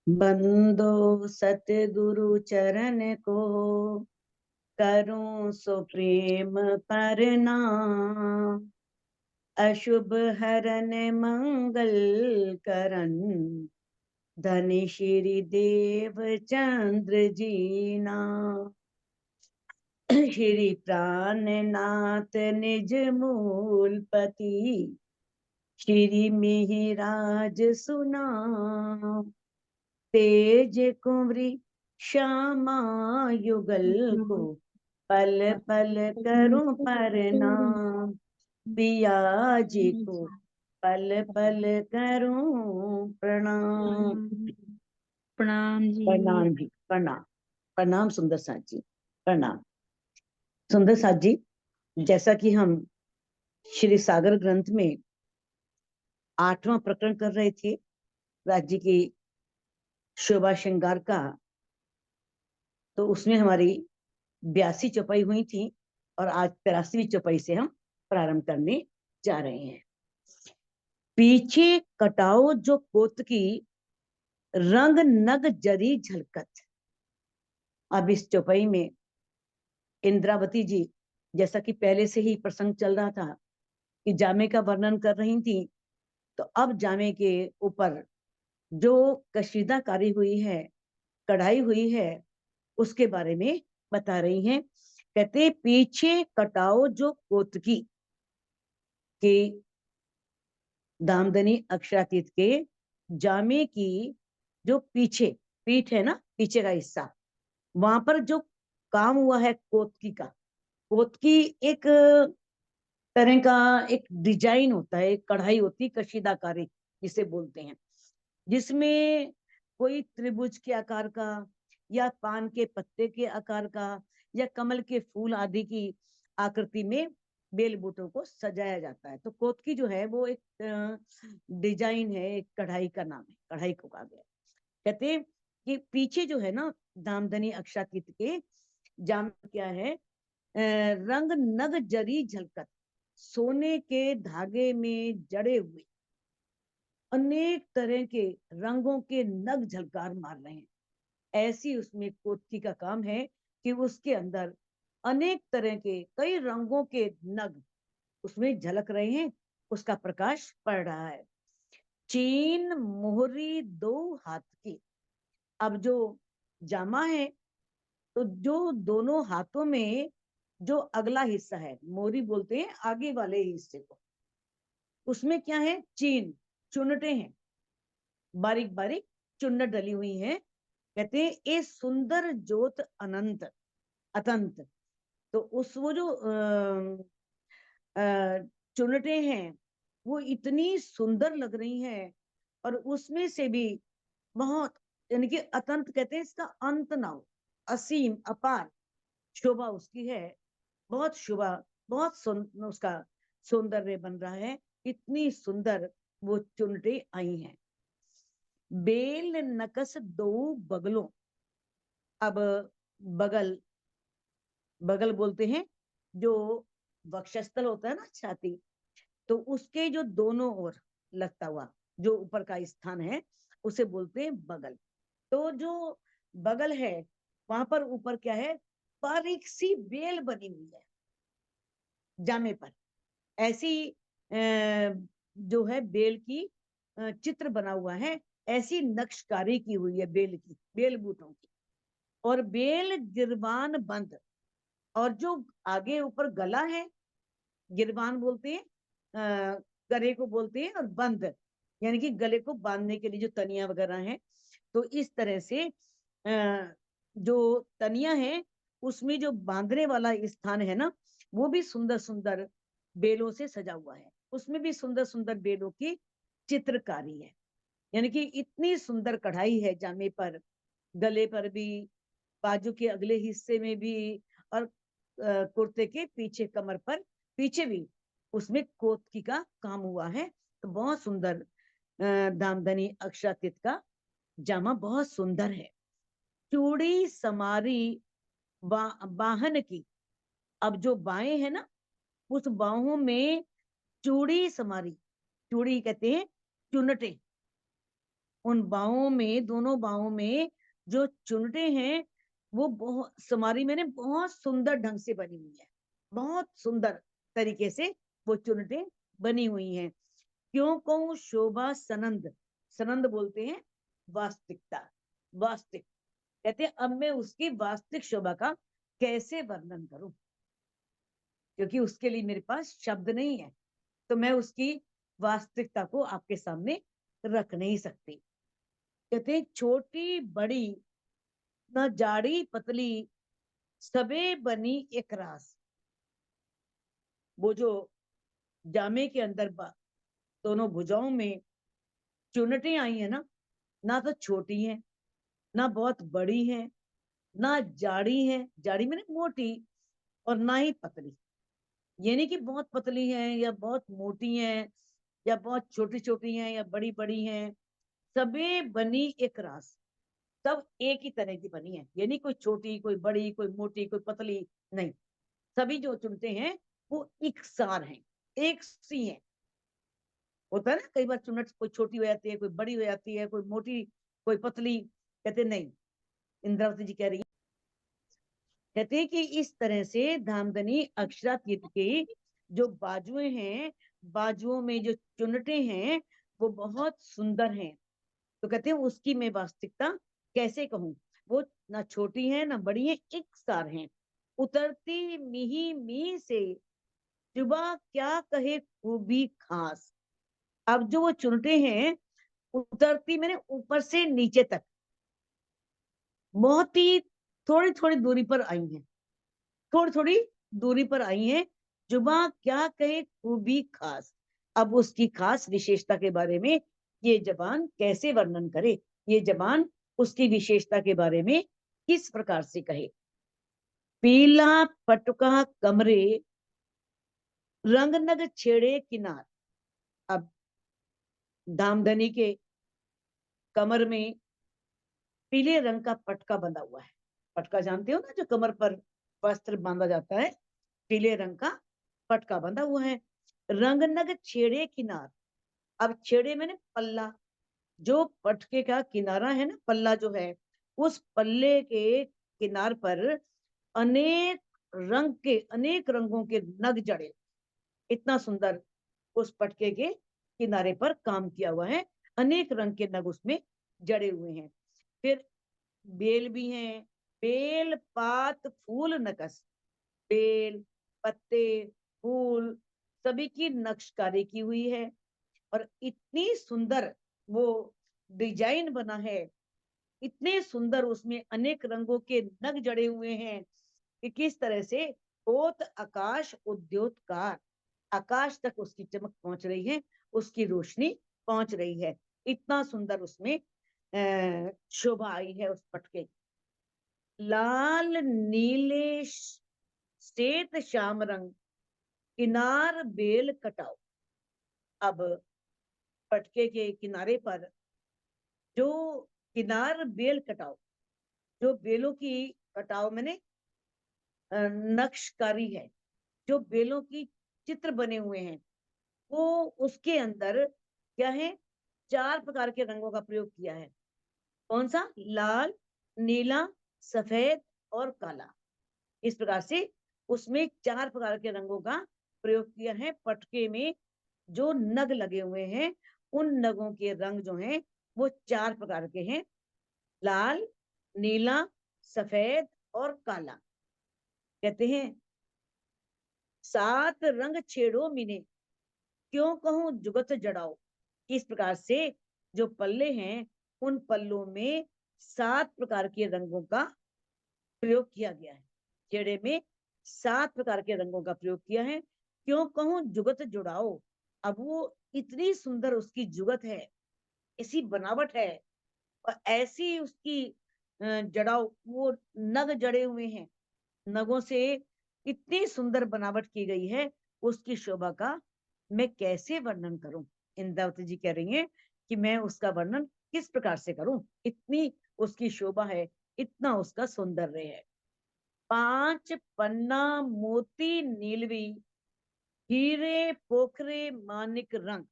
बंदो सतगुरु चरण को, करूं सो प्रेम प्रणाम। अशुभ हरन मंगल करन, धनि श्री देव चंद्र जीना। श्री प्राणनाथ निज मूलपति, श्री मिहिराज सुना। तेज कुंवरी श्यामा युगल को, पल पल करूं प्रणाम। पिया जी को पल पल करूं प्रणाम। प्रणाम जी। प्रणाम जी, प्रणाम। प्रणाम सुंदर साथ जी, प्रणाम। सुंदर साथ जी, जैसा कि हम श्री सागर ग्रंथ में 8वां प्रकरण कर रहे थे, राज्य की शोभा श्रृंगार का, तो उसमें हमारी 82 चौपाई हुई थी और आज 83वीं चौपाई से हम प्रारंभ करने जा रहे हैं। पीछे कटाओ जो कोतकी, रंग नग जरी झलकत। अब इस चौपाई में इंद्रावती जी, जैसा कि पहले से ही प्रसंग चल रहा था कि जामे का वर्णन कर रही थी, तो अब जामे के ऊपर जो कशीदाकारी हुई है, कढ़ाई हुई है, उसके बारे में बता रही हैं। कहते पीछे कटाओ जो कोतकी के, दामदनी अक्षरातीत के जामे की जो पीछे पीठ है ना, पीछे का हिस्सा, वहां पर जो काम हुआ है कोतकी का। कोतकी एक तरह का एक डिजाइन होता है, एक कढ़ाई होती है, कशीदाकारी जिसे बोलते हैं, जिसमें कोई त्रिभुज के आकार का, या पान के पत्ते के आकार का, या कमल के फूल आदि की आकृति में बेल बूटों को सजाया जाता है। तो कोतकी जो है वो एक डिजाइन है, एक कढ़ाई का नाम है, कढ़ाई को कहा गया। कहते कि पीछे जो है ना, दामदनी अक्षरातीत के जाम क्या है, रंग नग जरी झलकत, सोने के धागे में जड़े हुए अनेक तरह के रंगों के नग झलकार मार रहे हैं। ऐसी उसमें कोतकी का काम है कि उसके अंदर अनेक तरह के कई रंगों के नग उसमें झलक रहे हैं, उसका प्रकाश पड़ रहा है। चीन मोहरी दो हाथ की। अब जो जामा है, तो जो दोनों हाथों में जो अगला हिस्सा है, मोहरी बोलते हैं आगे वाले हिस्से को, उसमें क्या है, चीन चुनटे हैं, बारीक बारीक चुन्नट डली हुई है। कहते हैं ये सुंदर ज्योत अनंत अतंत। तो उस वो जो चुनटे हैं वो इतनी सुंदर लग रही हैं, और उसमें से भी बहुत, यानी कि अतंत कहते हैं इसका अंत ना हो, असीम अपार शोभा उसकी है, बहुत शोभा, बहुत उसका सौंदर्य बन रहा है, इतनी सुंदर वो चुनटे आई हैं। बेल नकस दो बगलों। अब बगल, बगल बोलते हैं जो वक्षस्थल होता है ना, छाती, तो उसके जो दोनों ओर लगता हुआ जो ऊपर का स्थान है उसे बोलते हैं बगल। तो जो बगल है वहां पर ऊपर क्या है, बारीक सी बेल बनी हुई है जामे पर। ऐसी जो है बेल की चित्र बना हुआ है, ऐसी नक्शकारी की हुई है बेल की, बेल बूटों की। और बेल गिरबान बंद, और जो आगे ऊपर गला है, गिरबान बोलते हैं, गले को बोलते हैं, और बंद यानी कि गले को बांधने के लिए जो तनिया वगैरह हैं। तो इस तरह से जो तनिया है उसमें जो बांधने वाला स्थान है ना, वो भी सुंदर सुंदर बेलों से सजा हुआ है, उसमें भी सुंदर सुंदर बेलों की चित्रकारी है। यानी कि इतनी सुंदर कढ़ाई है जामे पर, गले पर भी, बाजू के अगले हिस्से में भी, और कुर्ते के पीछे कमर पर पीछे भी उसमें कोतकी का काम हुआ है। तो बहुत सुंदर दामदनी अक्षरातीत का जामा बहुत सुंदर है। चूड़ी समारी बाहन की। अब जो बाहें है ना, उस बाहों में चूड़ी समारी, चूड़ी कहते हैं चुनटे, उन बाहों में, दोनों बाहों में जो चुनटे हैं वो बहुत समारी, मैंने बहुत सुंदर ढंग से बनी हुई है, बहुत सुंदर तरीके से वो चुनटे बनी हुई हैं। क्यों कहूं शोभा सनंद, सनंद बोलते हैं वास्तविकता, वास्तविक। कहते हैं अब मैं उसकी वास्तविक शोभा का कैसे वर्णन करूं, क्योंकि उसके लिए मेरे पास शब्द नहीं है, तो मैं उसकी वास्तविकता को आपके सामने रख नहीं सकती। कहते हैं छोटी बड़ी न जाड़ी पतली, सबे बनी एक रास। वो जो जामे के अंदर दोनों भुजाओं में चुनटें आई है ना, ना तो छोटी है, ना बहुत बड़ी है, ना जाड़ी है, जाड़ी में मोटी, और ना ही पतली। ये नहीं कि बहुत पतली है या बहुत मोटी है या बहुत छोटी छोटी है या बड़ी बड़ी है, सबे बनी एक रास, सब एक ही तरह की बनी है। ये नहीं कोई छोटी, कोई बड़ी, कोई मोटी, कोई पतली, नहीं, सभी जो चुनते हैं वो इकसार हैं, एक सी हैं। होता है ना कई बार चुनट कोई छोटी हो जाती है, कोई बड़ी हो जाती है, कोई मोटी, कोई पतली, कहते नहीं, इंद्रावती जी कह रही है, कहते हैं कि इस तरह से धामधनी अक्षरातीत के जो बाजुएं हैं, बाजुओं में जो चुनटे हैं वो बहुत सुंदर हैं। तो कहते हैं उसकी मैं वास्तविकता कैसे कहूं, वो ना छोटी है ना बड़ी है, एक सार हैं। उतरती मिही मी से, जुबा क्या कहे खूबी खास। अब जो वो चुनटे हैं, उतरती मैंने ऊपर से नीचे तक, बहुत ही थोड़ी थोड़ी दूरी पर आई हैं, थोड़ी थोड़ी दूरी पर आई हैं। जुबा क्या कहे खूबी खास, अब उसकी खास विशेषता के बारे में ये जबान कैसे वर्णन करे, ये जबान उसकी विशेषता के बारे में किस प्रकार से कहे। पीला पटुका कमरे, रंग नग छेड़े किनार। अब धामधनी के कमर में पीले रंग का पटका बंधा हुआ है। पटका जानते हो ना, जो कमर पर वस्त्र बांधा जाता है, पीले रंग का पटका बंधा हुआ है। रंग नग छेड़े किनार, अब छेड़े मैंने पल्ला, जो पटके का किनारा है ना, पल्ला जो है, उस पल्ले के किनार पर अनेक रंग के, अनेक रंगों के नग जड़े, इतना सुंदर उस पटके के किनारे पर काम किया हुआ है, अनेक रंग के नग उसमें जड़े हुए हैं। फिर बेल भी हैं, बेल पात फूल नकस, बेल, पत्ते, फूल, सभी की नक्शकारी की हुई है। और इतनी सुंदर वो डिजाइन बना है, इतने सुंदर उसमें अनेक रंगों के नग जड़े हुए हैं कि किस तरह से होत आकाश उद्योतकार, आकाश तक उसकी चमक पहुंच रही है, उसकी रोशनी पहुंच रही है। इतना सुंदर उसमें शोभा आई है उस पटके। लाल नीले श्वेत श्याम रंग, किनार बेल कटाओ। अब पटके के किनारे पर जो किनार बेल कटाओ, जो बेलों की कटाव मैंने नक्शकारी है, जो बेलों की चित्र बने हुए हैं, वो उसके अंदर क्या है, 4 प्रकार के रंगों का प्रयोग किया है। कौन सा? लाल, नीला, सफेद और काला। इस प्रकार से उसमें 4 प्रकार के रंगों का प्रयोग किया है। पटके में जो नग लगे हुए हैं, उन नगों के रंग जो हैं वो 4 प्रकार के हैं, लाल, नीला, सफेद और काला। कहते हैं 7 रंग छेड़ो मीने, क्यों कहूं जुगत जड़ाओ। इस प्रकार से जो पल्ले हैं, उन पल्लों में 7 प्रकार के रंगों का प्रयोग किया गया है। छेड़े में 7 प्रकार के रंगों का प्रयोग किया है। क्यों कहूं जुगत जुड़ाओ, अब वो इतनी सुंदर उसकी जुगत है, ऐसी बनावट है, और ऐसी उसकी जड़ाओ, वो नग जड़े हुए हैं, नगों से इतनी सुंदर बनावट की गई है, उसकी शोभा का मैं कैसे वर्णन करूं। इंद्रावती जी कह रही हैं कि मैं उसका वर्णन किस प्रकार से करूं, इतनी उसकी शोभा है, इतना उसका सौंदर्य है। 5 पन्ना मोती नीलवी हीरे पोखरे मानिक रंग।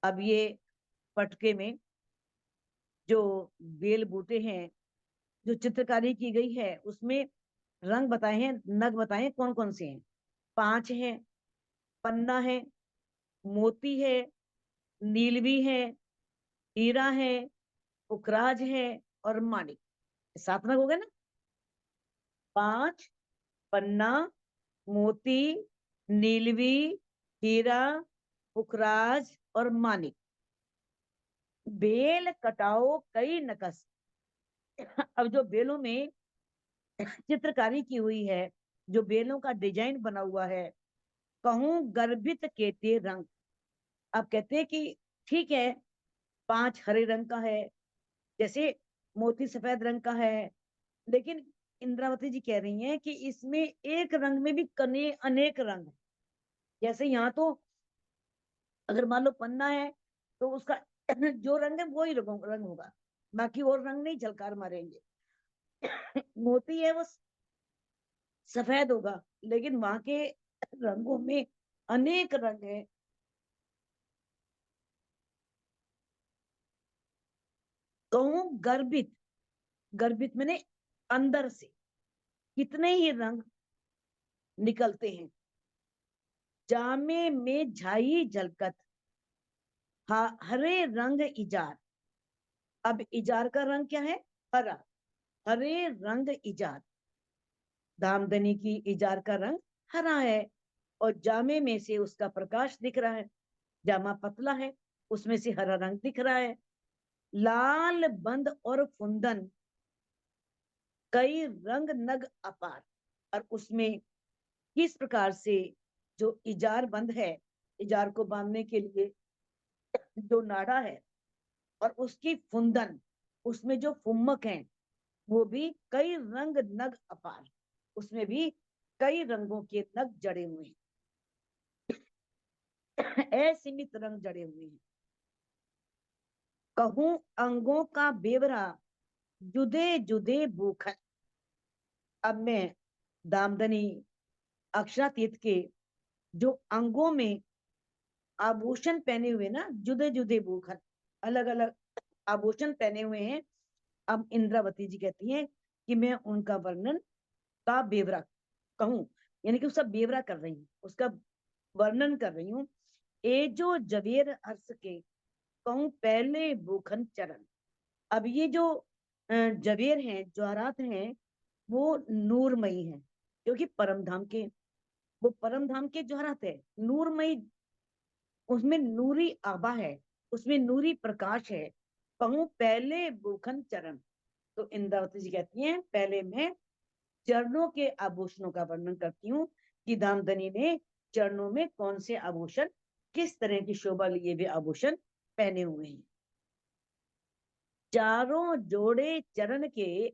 अब ये पटके में जो बेल बूटे हैं, जो चित्रकारी की गई है, उसमें रंग बताए हैं, नग बताए हैं, कौन कौन से हैं। 5 है, पन्ना है, मोती है, नीलवी है, हीरा है, पुखराज है और माणिक। 7 रंग हो गए ना। 5 पन्ना, मोती, नीलवी, हीरा, पुखराज और माणिक। बेल कटाओ कई नकस। अब जो बेलों में चित्रकारी की हुई है, जो बेलों का डिजाइन बना हुआ है, कहूं गर्भित केते रंग। अब कहते हैं कि ठीक है, 5 हरे रंग का है, जैसे मोती सफेद रंग का है, लेकिन इंद्रावती जी कह रही हैं कि इसमें एक रंग में भी कने अनेक रंग है। जैसे यहाँ तो अगर मान लो पन्ना है, तो उसका जो रंग है वो ही रंग होगा, बाकी और रंग नहीं झलकार मारेंगे। मोती है वो सफेद होगा, लेकिन वहां के रंगों में अनेक रंग है। कहूं गर्भित, गर्भित मैंने अंदर से कितने ही रंग निकलते हैं। जामे में झाई झलकत हरे रंग इजार। अब इजार का रंग क्या है? हरा। हरे रंग इजार, दामदनी की इजार का रंग हरा है, और जामे में से उसका प्रकाश दिख रहा है। जामा पतला है, उसमें से हरा रंग दिख रहा है। लाल बंद और फुंदन कई रंग नग अपार। और उसमें किस प्रकार से जो इजार बंद है, इजार को बांधने के लिए जो नाड़ा है, और उसकी फुंदन, उसमें जो फुम्मक है, वो भी कई रंग नग अपार, उसमें भी कई रंगों के नग जड़े हुए हैं। असीमित रंग जड़े हुए हैं। कहूं अंगों का बेवरा जुदे जुदे भूखन। अब मैं दामदनी अक्षरातीत के जो अंगों में आभूषण पहने हुए ना, जुदे जुदे भूखन, अलग अलग आभूषण पहने हुए हैं। अब इंद्रावती जी कहती हैं कि मैं उनका वर्णन का बेवरा कहूं, यानी कि उसका बेवरा कर रही हूँ, उसका वर्णन कर रही हूँ। ए जो जवेर अर्स के कहूं पहले भूखन चरण। अब ये जो जवेर हैं, जवाहरात हैं, वो नूरमयी हैं, क्योंकि परम धाम के, वो परम धाम के जवाहरात है, नूरमयी, उसमें नूरी आभा है, उसमें नूरी प्रकाश है। कहूं पहले भूखन चरण, तो इंद्रावती जी कहती हैं पहले मैं चरणों के आभूषणों का वर्णन करती हूँ कि दामदनी ने चरणों में कौन से आभूषण, किस तरह की शोभा लिए हुए आभूषण पहने हुए हैं। चारों जोड़े चरण के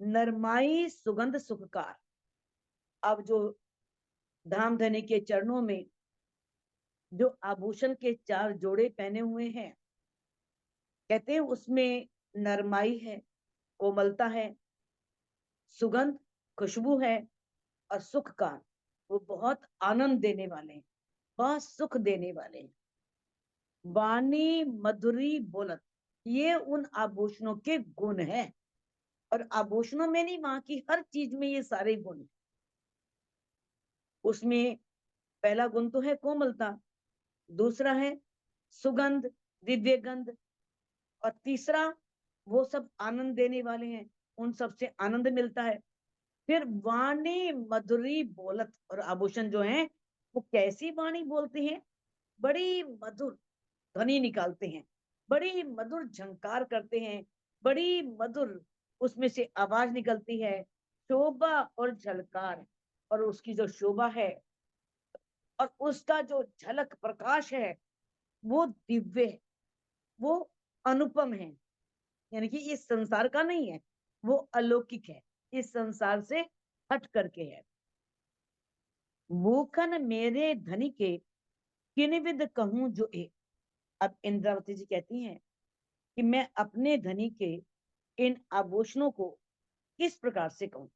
नरमाई सुगंध सुखकार। अब जो धामधनी के चरणों में जो आभूषण के 4 जोड़े पहने हुए हैं, कहते हैं उसमें नरमाई है, कोमलता है, सुगंध खुशबू है, और सुख का, वो बहुत आनंद देने वाले हैं, बहुत सुख देने वाले हैं। वाणी मधुरी बोलत, ये उन आभूषणों के गुण हैं। और आभूषणों में नहीं, वहां की हर चीज में ये सारे गुण हैं। उसमें पहला गुण तो है कोमलता, दूसरा है सुगंध, दिव्य गंध, और तीसरा वो सब आनंद देने वाले हैं, उन सब से आनंद मिलता है। फिर वाणी मधुरी बोलत, और आभूषण जो हैं वो कैसी वाणी बोलते हैं, बड़ी मधुर ध्वनि निकालते हैं, बड़ी मधुर झंकार करते हैं, बड़ी मधुर उसमें से आवाज निकलती है, शोभा और झलकार। और उसकी जो शोभा है और उसका जो झलक प्रकाश है, वो दिव्य है, वो अनुपम है, यानी कि इस संसार का नहीं है, वो अलौकिक है, इस संसार से हट करके है। भूखन मेरे धनी के किन कहूं जो एक। अब इंद्रावती जी कहती हैं कि मैं अपने धनी के इन आभूषणों को किस प्रकार से कहूं,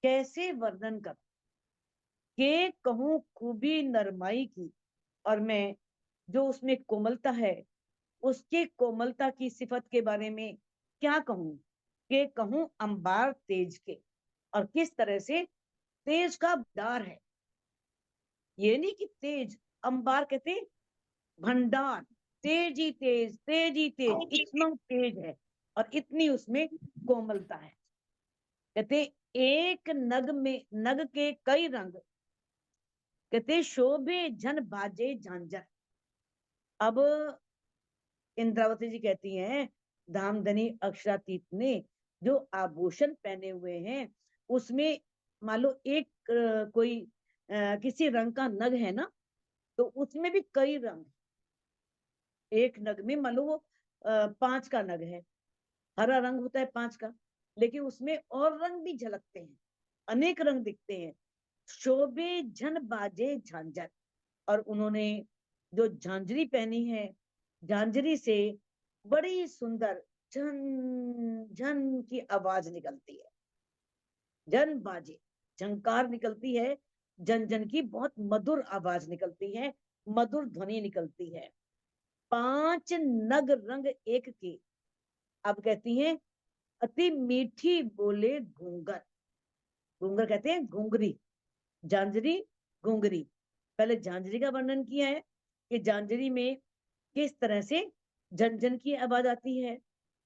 कैसे वर्णन कर के कहूं खूबी नरमाई की, और मैं जो उसमें कोमलता है उसके कोमलता की सिफत के बारे में क्या कहूं, के कहूं अंबार तेज के, और किस तरह से तेज का भंडार है। ये नहीं कि तेज, अंबार कहते भंडार, तेज ही तेज, तेज ही तेज, इतना तेज है और इतनी उसमें कोमलता है। कहते एक नग में, नग के कई रंग, कहते शोभे झन बाजे झांझर। अब इंद्रावती जी कहती हैं धामधनी अक्षरातीत ने जो आभूषण पहने हुए हैं उसमें मान लो एक कोई किसी रंग का नग है ना, तो उसमें भी कई रंग। एक नग में मान लो वो 5 का नग है, हरा रंग होता है 5 का, लेकिन उसमें और रंग भी झलकते हैं, अनेक रंग दिखते हैं। शोभे झन बाजे झांझर, और उन्होंने जो झांझरी पहनी है, झांझरी से बड़ी सुंदर झन झन की आवाज निकलती है, जन बाजे, झंकार निकलती है, जन जन की बहुत मधुर आवाज निकलती है, मधुर ध्वनि निकलती है। 5 नग रंग एक के, अब कहती हैं अति मीठी बोले घूंगर। घूंगर कहते हैं घुंगरी, झांझरी घुंगरी। पहले झांझरी का वर्णन किया है कि झांझरी में किस तरह से झनझन की आवाज आती है,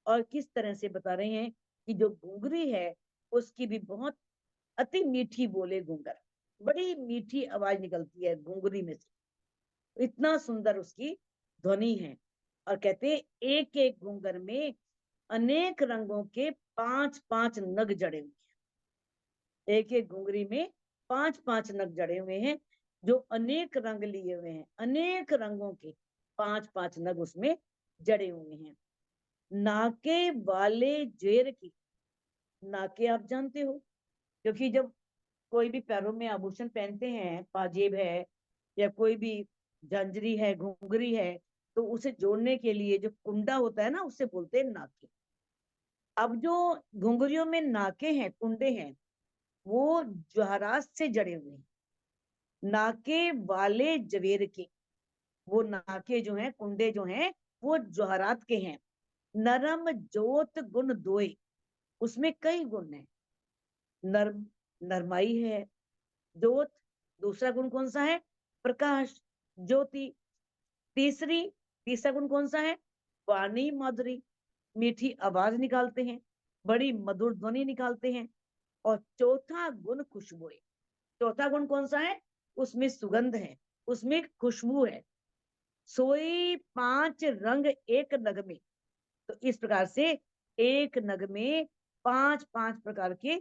और किस तरह से बता रहे हैं कि जो घुंगरी है उसकी भी बहुत अति मीठी बोले घूंगर, बड़ी मीठी आवाज निकलती है घुंगरी में से, इतना सुंदर उसकी ध्वनि है। और कहते एक एक घूंगर में अनेक रंगों के 5-5 नग जड़े हुए हैं। एक एक घुंगरी में 5-5 नग जड़े हुए हैं जो अनेक रंग लिए हुए हैं, अनेक रंगों के 5-5 नग उसमें जड़े हुए हैं। नाके वाले जेर की, नाके आप जानते हो, क्योंकि जब कोई भी पैरों में आभूषण पहनते हैं, पाजेब है या कोई भी जंजरी है, घुंघरी है, तो उसे जोड़ने के लिए जो कुंडा होता है ना, उससे बोलते हैं नाके। अब जो घुंघरियों में नाके हैं, कुंडे हैं, वो जवाहरात से जड़े हुए हैं। नाके वाले जवेर के, वो नाके जो हैं, कुंडे जो हैं, वो जवाहरात के हैं। नरम जोत गुण दोए, उसमें कई गुण है। नर्म, नरमाई है। ज्योत, दूसरा गुण कौन सा है? प्रकाश, ज्योति। तीसरी, तीसरा गुण कौन सा है? वाणी माधुरी, मीठी आवाज निकालते हैं, बड़ी मधुर ध्वनि निकालते हैं। और चौथा गुण खुशबू। चौथा गुण कौन सा है? उसमें सुगंध है, उसमें खुशबू है। सोई 5 रंग एक नग में, तो इस प्रकार से एक नग में 5-5 प्रकार के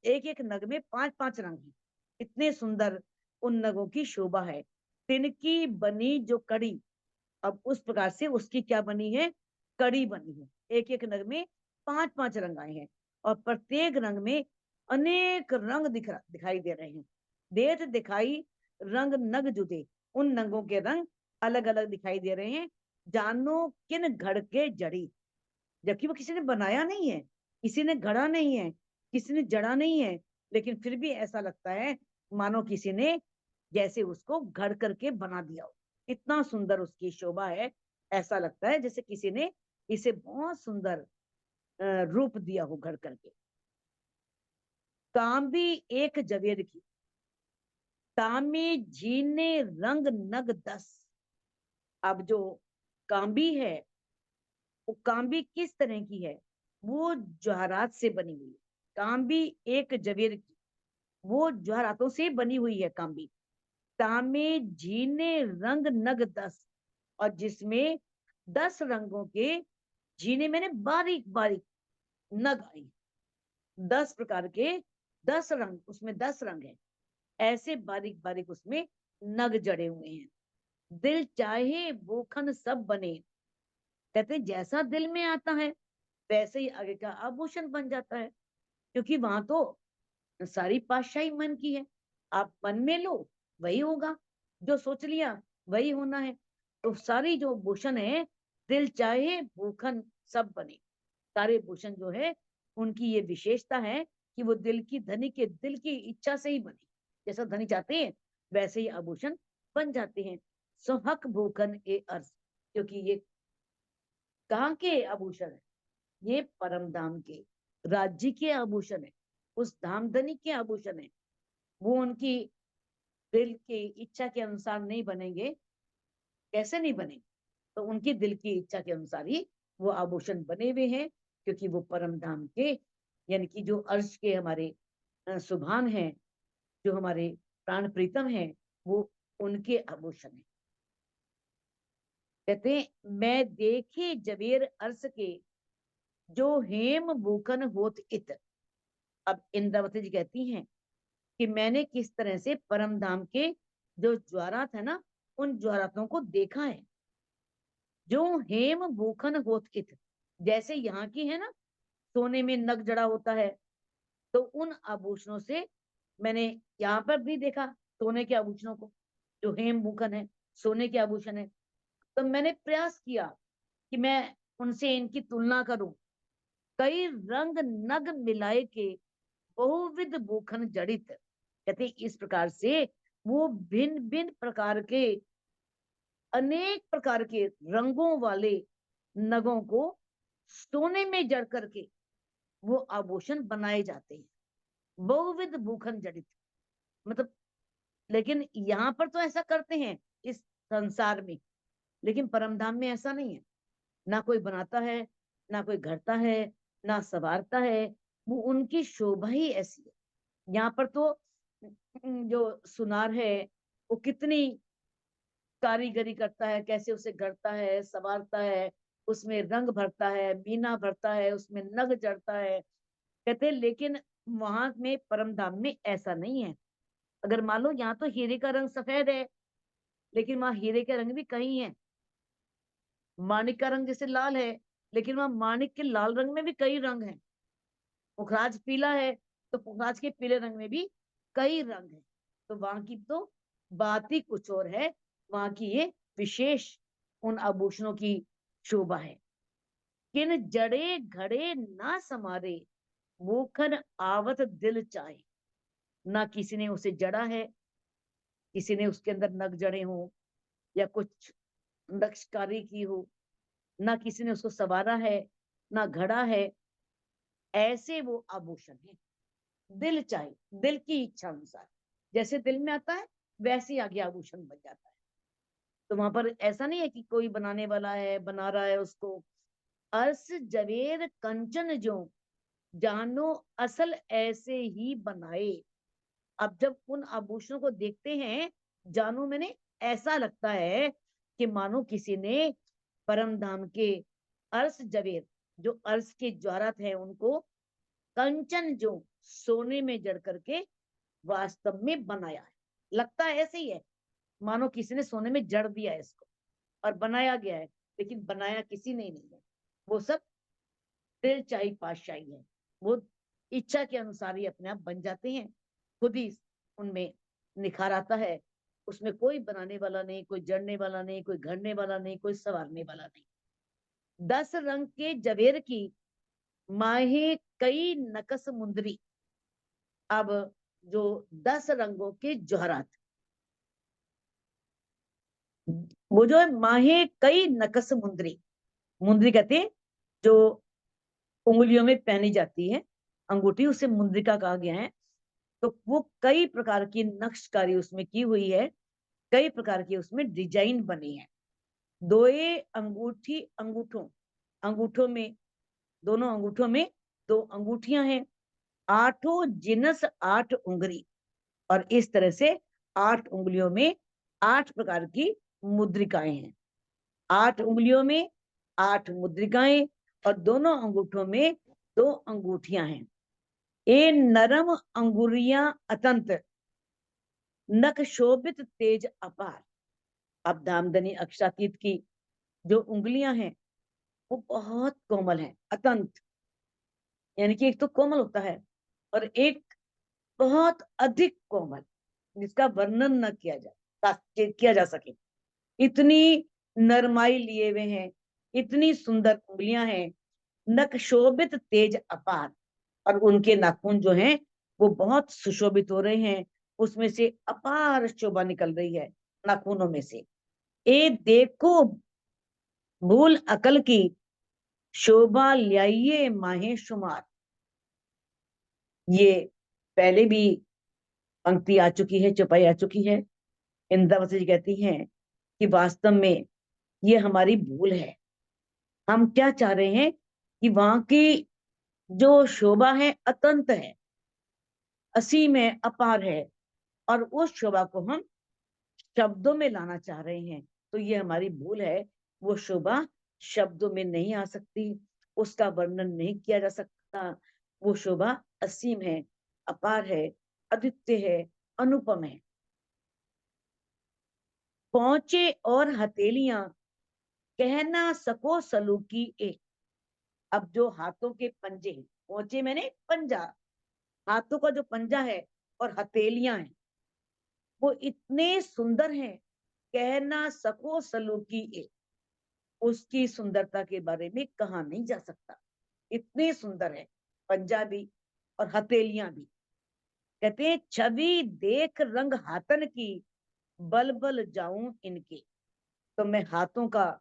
एक एक नग में 5-5 रंग हैं। इतने सुंदर उन नगों की शोभा है। तिनकी बनी जो कड़ी, अब उस प्रकार से उसकी क्या बनी है? कड़ी बनी है। एक एक नग में 5-5 रंग आए हैं, और प्रत्येक रंग में अनेक रंग दिखाई दे रहे हैं। देत दिखाई रंग नग जुदे, उन नगों के रंग अलग अलग दिखाई दे रहे हैं। जानो किन घड़ के जड़ी, जबकि वो किसी ने बनाया नहीं है, किसी ने गढ़ा नहीं है, किसी ने जड़ा नहीं है, लेकिन फिर भी ऐसा लगता है मानो किसी ने जैसे उसको घड़ करके बना दिया हो। इतना सुंदर उसकी शोभा है, ऐसा लगता है जैसे किसी ने इसे बहुत सुंदर रूप दिया हो घड़ करके। तांबी एक जवेर की, तामी जीने रंग नग 10। अब जो कांबी है, वो कांबी किस तरह की है? वो जवाहरात से बनी हुई है। कांबी एक जवेर की, वो जवाहरातों से बनी हुई है कांबी। तामे जीने रंग नग 10, और जिसमें 10 रंगों के जीने मैंने बारीक बारीक नग आई। 10 प्रकार के 10 रंग, उसमें 10 रंग है, ऐसे बारीक बारीक उसमें नग जड़े हुए हैं। दिल चाहे बोखन सब बने, कहते हैं जैसा दिल में आता है वैसे ही आगे का आभूषण बन जाता है, क्योंकि वहां तो सारी पातशाही मन की है। आप मन में लो वही होगा, जो सोच लिया वही होना है। तो सारी जो भूषण है, दिल चाहे भूखन सब बने, सारे भूषण जो है उनकी ये विशेषता है कि वो दिल की धनी के दिल की इच्छा से ही बने, जैसा धनी चाहते हैं वैसे ही आभूषण बन जाते हैं। सुहक भूखन ए अर्थ, क्योंकि ये कहाँ के आभूषण है, ये परम धाम के राज्य के आभूषण है, उस धामधनी के आभूषण है। वो उनकी दिल की इच्छा के अनुसार नहीं बनेंगे। कैसे नहीं बनेंगे? तो उनकी दिल की इच्छा के अनुसार ही वो आभूषण बने हुए हैं, क्योंकि वो परम धाम के यानी कि जो अर्श के हमारे सुभान हैं, जो हमारे प्राण प्रीतम हैं, वो उनके आभूषण है। कहते हैं, मैं देखे जबेर अर्श के जो हेम भूखन होत इत। अब इंद्रावती जी कहती हैं कि मैंने किस तरह से परम धाम के जो ज्वारात है ना, उन ज्वारातों को देखा है। जो हेम भूखन होत इत, जैसे यहाँ की है ना, सोने में नग जड़ा होता है, तो उन आभूषणों से मैंने यहाँ पर भी देखा सोने के आभूषणों को, जो हेम भूखन है, सोने के आभूषण है। तो मैंने प्रयास किया कि मैं उनसे इनकी तुलना करूं। कई रंग नग मिलाए के बहुविध भूखन जड़ित। कहते इस प्रकार से वो भिन्न भिन्न प्रकार के, अनेक प्रकार के रंगों वाले नगों को सोने में जड़ करके वो आभूषण बनाए जाते हैं, बहुविध भूखन जड़ित। मतलब लेकिन यहाँ पर तो ऐसा करते हैं इस संसार में, लेकिन परमधाम में ऐसा नहीं है। ना कोई बनाता है, ना कोई घड़ता है, ना संवारता है। वो उनकी शोभा ही ऐसी है। यहाँ पर तो जो सुनार है वो कितनी कारीगरी करता है, कैसे उसे गढ़ता है, संवारता है, उसमें रंग भरता है, बीना भरता है, उसमें नग जड़ता है। कहते हैं लेकिन वहां में परम धाम में ऐसा नहीं है। अगर मान लो यहाँ तो हीरे का रंग सफेद है, लेकिन वहां हीरे के रंग भी कई हैं। माणिक का रंग जैसे लाल है, लेकिन वहां माणिक के लाल रंग में भी कई रंग हैं। पुखराज पीला है, तो पुखराज के पीले रंग में भी कई रंग हैं। तो वहां की तो बात ही कुछ और है। वहां की ये विशेष उन आभूषणों की शोभा है। किन जड़े घड़े ना समारे, भूखन आवत दिल चाहे। ना किसी ने उसे जड़ा है, किसी ने उसके अंदर नग जड़े हो या कुछ नक्शकारी की हो, ना किसी ने उसको संवारा है, ना घड़ा है। ऐसे वो आभूषण है। दिल चाहे, दिल की इच्छा अनुसार, जैसे दिल में आता है वैसे ही आगे आभूषण बन जाता है। तो वहां पर ऐसा नहीं है कि कोई बनाने वाला है, बना रहा है उसको। अर्स जवेर कंचन जो जानो असल ऐसे ही बनाए। अब जब उन आभूषणों को देखते हैं, जानो मैंने ऐसा लगता है कि मानो किसी ने परम धाम के अर्स जवेर, जो अर्स के ज्वारात है, उनको कंचन जो सोने में जड़ करके वास्तव में बनाया है। लगता है ऐसे ही है, मानो किसी ने सोने में जड़ दिया है इसको और बनाया गया है, लेकिन बनाया किसी ने नहीं है। वो सब दिल चाही पातशाही है। वो इच्छा के अनुसार ही अपने आप बन जाते हैं, खुद ही उनमें निखार आता है। उसमें कोई बनाने वाला नहीं, कोई जड़ने वाला नहीं, कोई घड़ने वाला नहीं, कोई संवारने वाला नहीं। 10 रंग के जवेर की माहे कई नकस मुंदरी। अब जो 10 रंगों के जौहरात, वो जो है माहे कई नकस मुंदरी। मुंदरी कहते हैं जो उंगलियों में पहनी जाती है अंगूठी, उसे मुंद्रिका कहा गया है। तो वो कई प्रकार की नक्शकारी उसमें की हुई है, कई प्रकार की उसमें डिजाइन बनी है। दोए अंगूठी अंगूठों, अंगूठों में, दोनों अंगूठों में 2 अंगूठियां हैं। आठों जिनस 8 उंगली, और इस तरह से 8 उंगलियों में 8 प्रकार की मुद्रिकाएं हैं। 8 उंगलियों में 8 मुद्रिकाएं, और दोनों अंगूठों में 2 अंगूठियां हैं। ए नरम अंगुरियां अतंत, नख शोभित तेज अपार। अब धामधनी अक्षातीत की जो उंगलियां हैं वो बहुत कोमल हैं। अतंत यानी कि एक तो कोमल होता है, और एक बहुत अधिक कोमल, जिसका वर्णन न किया जा सके। इतनी नरमाई लिए हुए हैं, इतनी सुंदर उंगलियां हैं। नख शोभित तेज अपार, और उनके नाखून जो हैं वो बहुत सुशोभित हो रहे हैं, उसमें से अपार शोभा निकल रही है नाखूनों में से। ए देखो भूल अकल की, शोभा ल्याइए माहे शुमार। ये पहले भी पंक्ति आ चुकी है, चौपाई आ चुकी है। इंद्रावती जी कहती हैं कि वास्तव में ये हमारी भूल है। हम क्या चाह रहे हैं कि वहां की जो शोभा है अतंत है, असीम है, अपार है, और उस शोभा को हम शब्दों में लाना चाह रहे हैं। तो ये हमारी भूल है। वो शोभा शब्दों में नहीं आ सकती, उसका वर्णन नहीं किया जा सकता। वो शोभा असीम है, अपार है, अद्वितीय है, अनुपम है। पहुंचे और हथेलियां, कह ना सको सलूकी एक। अब जो हाथों के पंजे, पहुंचे मैंने पंजा, हाथों का जो पंजा है और हथेलियां हैं, वो इतने सुंदर हैं, कह ना सको सलूकी एक। उसकी सुंदरता के बारे में कहा नहीं जा सकता, इतने सुंदर है पंजा भी और हथेलियां भी। कहते हैं छवि देख रंग हाथन की, बल बल जाऊं इनके। तो मैं हाथों का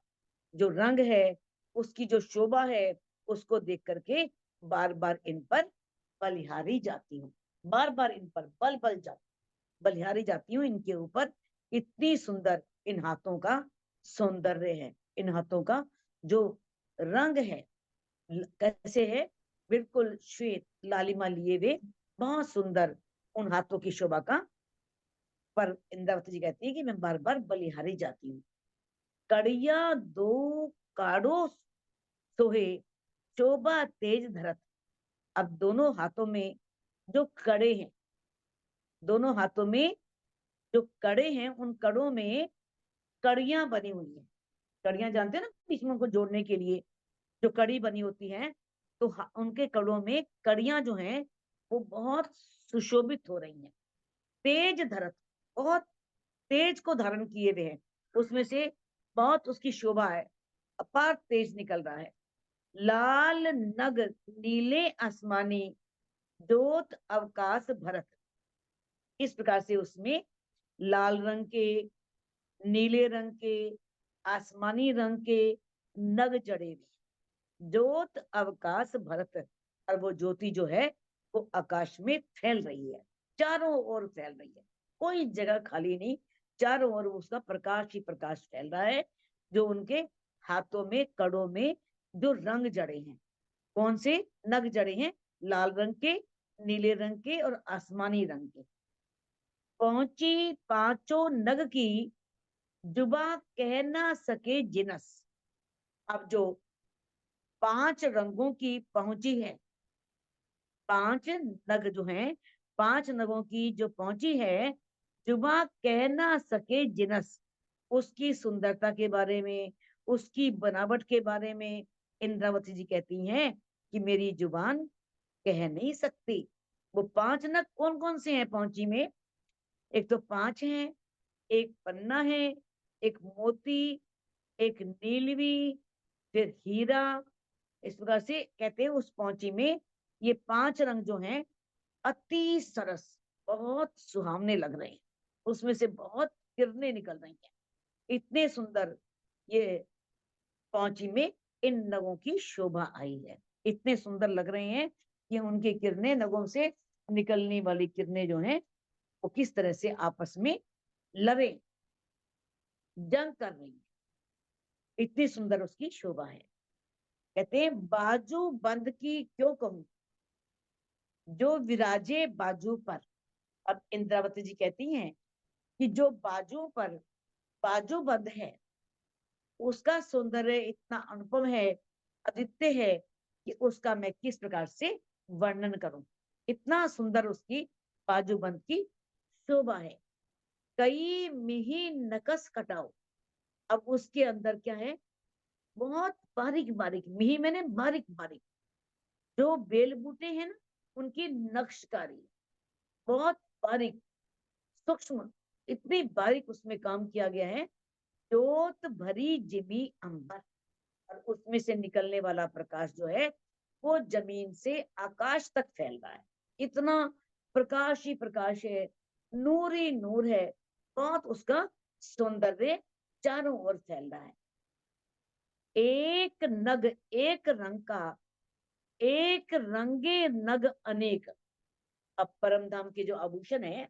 जो रंग है, उसकी जो शोभा है, उसको देख करके बार बार इन पर बलिहारी जाती हूँ, बार बार इन पर बल बल जा बलिहारी जाती हूँ इनके ऊपर। इतनी सुंदर इन हाथों का सौंदर्य है, इन हाथों का जो रंग है कैसे है, बिल्कुल श्वेत लालिमा लिए हुए, बहुत सुंदर उन हाथों की शोभा का। पर इंद्रावती जी कहती है कि मैं बार बार बलिहारी जाती हूँ। कड़िया दो काड़ो सोहे, शोभा तेज धरत। अब दोनों हाथों में जो कड़े हैं, दोनों हाथों में जो कड़े हैं, उन कड़ों में कड़ियां बनी हुई है। कड़ियां जानते हैं ना, बीच में उनको जोड़ने के लिए जो कड़ी बनी होती है। तो उनके कड़ों में कड़ियां जो हैं वो बहुत सुशोभित हो रही हैं। तेज धरत, बहुत तेज को धारण किए हुए हैं, उसमें से बहुत उसकी शोभा है, अपार तेज निकल रहा है। लाल नग नीले आसमानी, ज्योत अवकाश भरत। इस प्रकार से उसमें लाल रंग के, नीले रंग के, आसमानी रंग के नग जड़े हुए, ज्योत अवकाश भरत। और वो ज्योति जो है वो आकाश में फैल रही है, चारों ओर फैल रही है, कोई जगह खाली नहीं, चारों ओर उसका प्रकाश ही प्रकाश फैल रहा है। जो उनके हाथों में कड़ों में जो रंग जड़े हैं, कौन से नग जड़े हैं, लाल रंग के, नीले रंग के और आसमानी रंग के। पहुंची पांचों नग की, जुबा कह ना सके जिनस। अब जो 5 रंगों की पहुंची है, 5 नग जो हैं, 5 नगों की जो पहुंची है, जुबा कह ना सके जिनस। उसकी सुंदरता के बारे में, उसकी बनावट के बारे में इंद्रावती जी कहती हैं कि मेरी जुबान कह नहीं सकती। वो 5 नग कौन कौन से हैं पहुंची में? एक तो 5 हैं, एक पन्ना है, एक मोती, एक नीलवी, फिर हीरा। इस प्रकार से कहते हैं उस पहुंची में ये 5 रंग जो हैं अति सरस, बहुत सुहावने लग रहे हैं, उसमें से बहुत किरणें निकल रही हैं। इतने सुंदर ये पहुंची में इन नगों की शोभा आई है, इतने सुंदर लग रहे हैं कि उनकी किरणें, नगों से निकलने वाली किरणें जो हैं वो किस तरह से आपस में लड़े, जंग कर रही है। इतनी सुंदर उसकी शोभा है। कहते हैं बाजू बंद की क्यों कहूं, जो विराजे बाजू पर। अब इंद्रावती जी कहती हैं कि जो बाजू पर बाजू बंद है, उसका सौंदर्य इतना अनुपम है, अद्वितीय है, कि उसका मैं किस प्रकार से वर्णन करूं। इतना सुंदर उसकी बाजूबंद की शोभा है। कई मिही नकस कटाओ। अब उसके अंदर क्या है, बहुत बारीक बारीक, मिही मैंने बारीक बारीक, जो बेल बूटे हैं ना, उनकी नक्शकारी बहुत बारीक, सूक्ष्म, इतनी बारीक उसमें काम किया गया है। जोत भरी जिमी अंबर, और उसमें से निकलने वाला प्रकाश जो है वो जमीन से आकाश तक फैल रहा है। इतना प्रकाश ही प्रकाश है, नूर ही नूर है, बहुत उसका सौंदर्य चारों ओर फैल रहा है। एक नग एक रंग का, एक रंगे नग अनेक। अब परम धाम के जो आभूषण है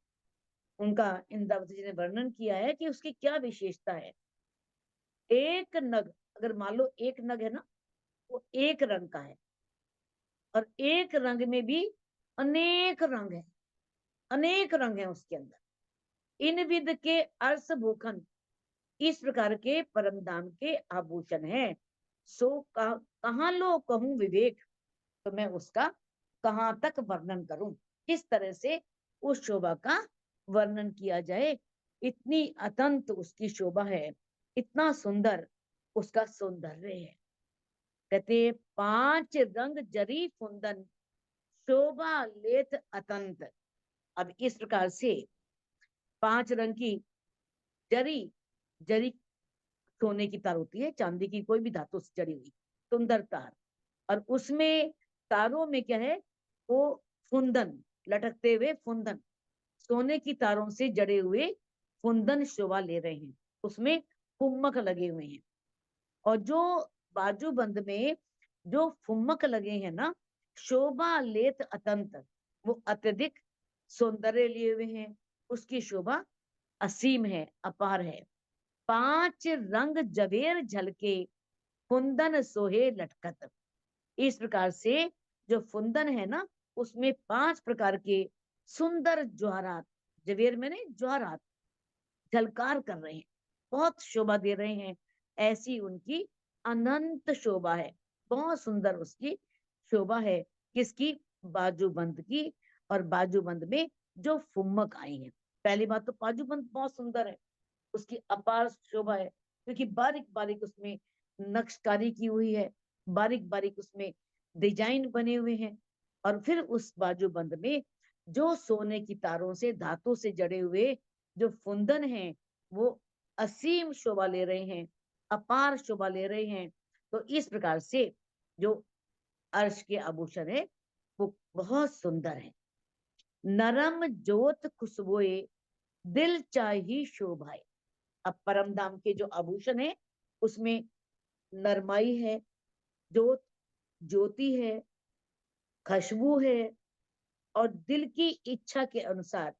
उनका इंद्रावती जी ने वर्णन किया है कि उसकी क्या विशेषता है। एक नग, अगर मान लो एक नग है ना, वो एक रंग का है, और एक रंग में भी अनेक रंग है, अनेक रंग है उसके अंदर। इन विध के अर्स भूखन, इस प्रकार के परम धाम के आभूषण है। सो कहाँ लो कहूं विवेक, तो मैं उसका कहाँ तक वर्णन करूं, किस तरह से उस शोभा का वर्णन किया जाए। इतनी अतंत उसकी शोभा है, इतना सुंदर उसका सौंदर्य है। कहते पांच रंग जरी फुंदन, शोभा लेत अतंत। अब इस प्रकार से पांच रंग की जरी, जरी सोने की तार होती है, चांदी की कोई भी धातु से जड़ी हुई सुंदर तार, और उसमें तारों में क्या है, वो फुंदन, लटकते हुए फुंदन, सोने की तारों से जड़े हुए फुंदन शोभा ले रहे हैं, उसमें फुम्मक लगे हुए हैं। और जो बाजूबंद में जो फुम्मक लगे हैं ना, शोभा लेत अतंत, वो अत्यधिक सौंदर्य लिए हुए हैं, उसकी शोभा असीम है, अपार है। पांच रंग जवेर झलके, फुंदन सोहे लटकत। इस प्रकार से जो फुंदन है ना, उसमें पांच प्रकार के सुंदर ज्वारात, जवेर में नहीं ज्वारात, झलकार कर रहे हैं, बहुत शोभा दे रहे हैं। ऐसी उनकी अनंत शोभा है, बहुत सुंदर उसकी शोभा है। किसकी? बाजूबंद की। और बाजूबंद में जो फुम्मक आई है, पहली बात तो बाजूबंद बहुत सुंदर है, उसकी अपार शोभा है, क्योंकि बारीक बारीक उसमें नक्शकारी की हुई है, बारीक बारीक उसमें डिजाइन बने हुए हैं। और फिर उस बाजूबंद में जो सोने की तारों से, धातु से जड़े हुए जो फुंदन हैं, वो असीम शोभा ले रहे हैं, अपार शोभा ले रहे हैं। तो इस प्रकार से जो अर्श के आभूषण है वो बहुत सुंदर है। नरम जोत खुशबुए, दिल चाही शोभाए। अब परम धाम के जो आभूषण है उसमें नरमाई है, ज्योत, ज्योति है, खुशबू है, और दिल की इच्छा के अनुसार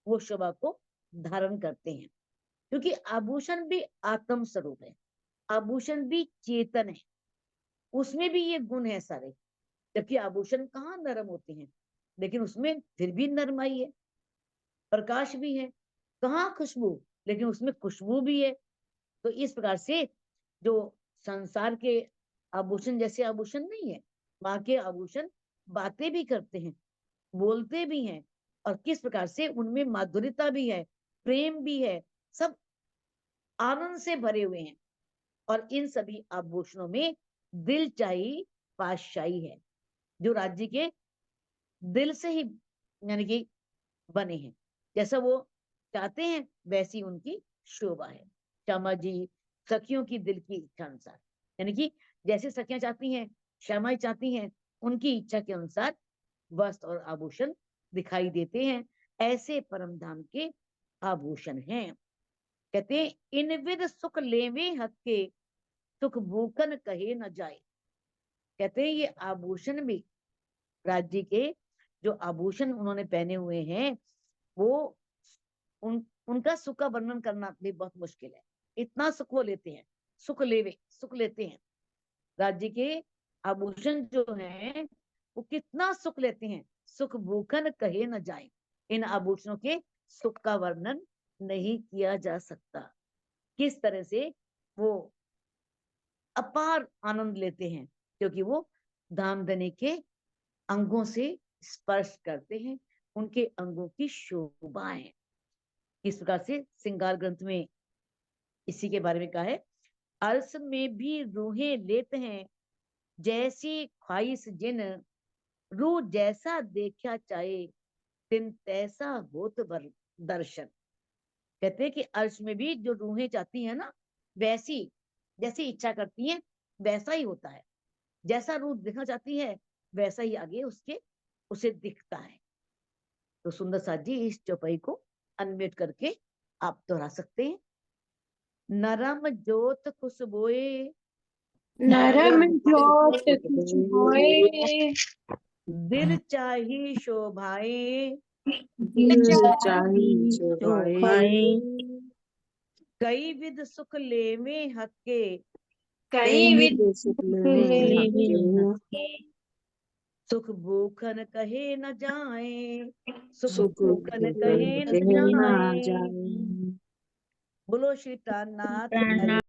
वो शोभा को धारण करते हैं। क्योंकि आभूषण भी आत्म स्वरूप है, आभूषण भी चेतन है, उसमें भी ये गुण है सारे। जबकि आभूषण कहाँ नरम होते हैं, लेकिन उसमें फिर भी नरमाई है, प्रकाश भी है। कहाँ खुशबू, लेकिन उसमें खुशबू भी है। तो इस प्रकार से जो संसार के आभूषण जैसे आभूषण नहीं है, वहां के आभूषण बातें भी करते हैं, बोलते भी हैं, और किस प्रकार से उनमें माधुर्यता भी है, प्रेम भी है, सब आनंद से भरे हुए हैं। और इन सभी आभूषणों में दिल चाही पातशाही है, जो राज्य के दिल से ही यानी कि बने हैं, जैसा वो चाहते हैं वैसी उनकी शोभा है। श्यामा जी सखियों की दिल की इच्छा अनुसार, यानी कि जैसे सखियां चाहती हैं, श्यामाई चाहती हैं, उनकी इच्छा के अनुसार वस्त्र और आभूषण दिखाई देते हैं। ऐसे परम धाम के आभूषण हैं। कहते हैं इन विद सुख लेवे हक के, सुख भूखन कहे न जाए। कहते हैं ये आभूषण भी, राज्य के जो आभूषण उन्होंने पहने हुए हैं, वो उनका सुख का वर्णन करना भी बहुत मुश्किल है। इतना सुख वो लेते हैं, सुख लेवे, सुख लेते हैं। राज्य के आभूषण जो हैं वो कितना सुख लेते हैं, सुख भूखन कहे न जाए। इन आभूषणों के सुख का वर्णन नहीं किया जा सकता। किस तरह से वो अपार आनंद लेते हैं, क्योंकि वो धामधनी के अंगों से स्पर्श करते हैं, उनके अंगों की शोभाएं। इस प्रकार से श्रृंगार ग्रंथ में इसी के बारे में कहा है। अर्श में भी रूहें लेते हैं, जैसी ख्वाहिश जिन, रूह जैसा देखा चाहे, दिन तैसा होत दर्शन। कहते हैं कि अर्श में भी जो रूहें चाहती हैं ना, वैसी जैसी इच्छा करती हैं वैसा ही होता है। जैसा रूह देखना चाहती है वैसा ही आगे उसके उसे दिखता है। तो सुंदर साथ जी इस चौपाई को अनम्यूट करके आप दोहरा सकते हैं। नरम जोत खुशबोए, नरम जोत खुशबुए, दिल चाही शोभाए, दिल चाही शोभाए, कई विध सुख लेवे हक्के, कई विध लेवे हक्के, सुख भूखन कहे न जाए, सुख सुख भूखन कहे न कहे ना जाए। जाए। बोलो श्री प्राणनाथ प्राणनाथ